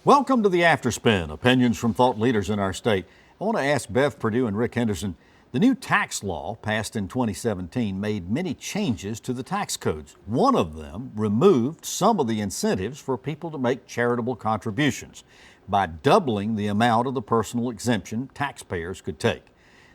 Welcome to the Afterspin, opinions from thought leaders in our state. I want to ask Bev Perdue and Rick Henderson, the new tax law passed in 2017 made many changes to the tax codes. One of them removed some of the incentives for people to make charitable contributions by doubling the amount of the personal exemption taxpayers could take.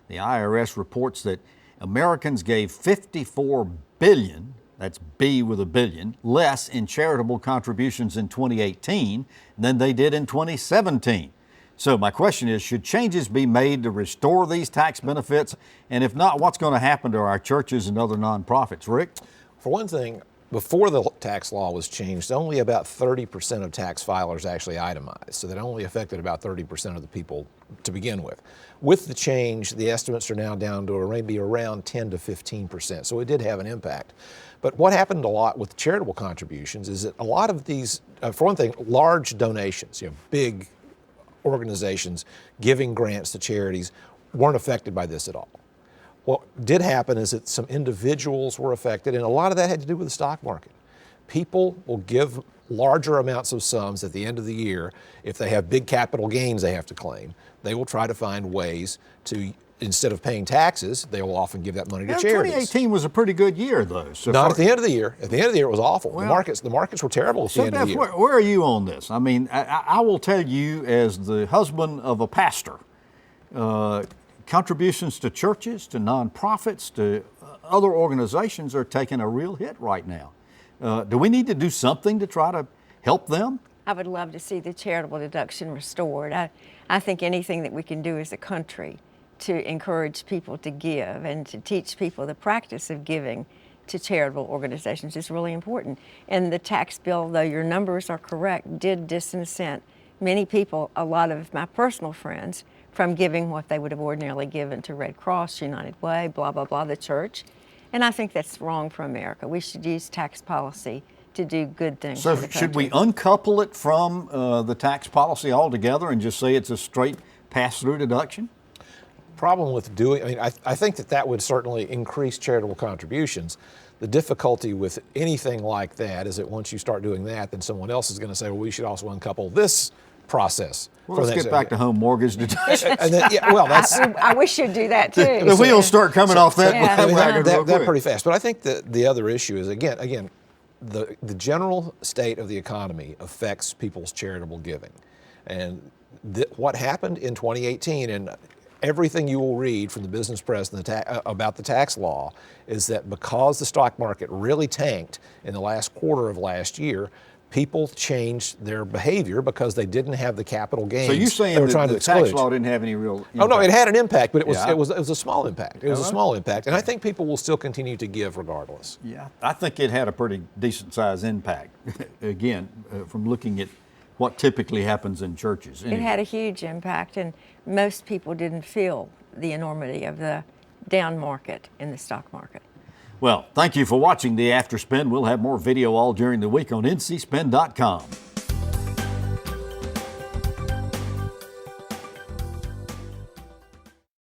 The IRS reports that Americans gave $54 billion, that's B with a billion, less in charitable contributions in 2018 than they did in 2017. So my question is, should changes be made to restore these tax benefits? And if not, what's going to happen to our churches and other nonprofits? Rick? For one thing, before the tax law was changed, only about 30% of tax filers actually itemized. So that only affected about 30% of the people to begin with. With the change, the estimates are now down to maybe around 10 to 15%. So it did have an impact. But what happened a lot with charitable contributions is that a lot of these, for one thing, large donations, big organizations giving grants to charities weren't affected by this at all. What did happen is that some individuals were affected, and a lot of that had to do with the stock market. People will give larger amounts of sums at the end of the year. If they have big capital gains they have to claim, they will try to find ways to, instead of paying taxes, they will often give that money to charities. 2018 was a pretty good year, though. So Not at the end of the year. At the end of the year, it was awful. Well, the markets were terrible at the end of the year. Where are you on this? I mean, I will tell you, as the husband of a pastor, contributions to churches, to nonprofits, to other organizations are taking a real hit right now. Do we need to do something to try to help them? I would love to see the charitable deduction restored. I think anything that we can do as a country to encourage people to give and to teach people the practice of giving to charitable organizations is really important. And the tax bill, though your numbers are correct, did disincent many people, a lot of my personal friends, from giving what they would have ordinarily given to Red Cross, United Way, blah, blah, blah, the church. And I think that's wrong for America. We should use tax policy to do good things. So should we uncouple it from the tax policy altogether and just say it's a straight pass-through deduction? Problem with doing, I think that would certainly increase charitable contributions. The difficulty with anything like that is that once you start doing that, then someone else is going to say, well, we should also uncouple this process. Well, let's get back to home mortgage deduction. I wish you'd do that too. The wheels start coming off that wagon that pretty fast. But I think the other issue is, again, the general state of the economy affects people's charitable giving. And what happened in 2018, and everything you will read from the business press and about the tax law, is that because the stock market really tanked in the last quarter of last year, people changed their behavior because they didn't have the capital gains. So you're saying that the tax law didn't have any real impact? Oh no, it had an impact, but it was a small impact. It was a small impact, and I think people will still continue to give regardless. Yeah, I think it had a pretty decent sized impact. Again, from looking at what typically happens in churches. Anyway. It had a huge impact, and most people didn't feel the enormity of the down market in the stock market. Well, thank you for watching the Afterspin. We'll have more video all during the week on ncspin.com.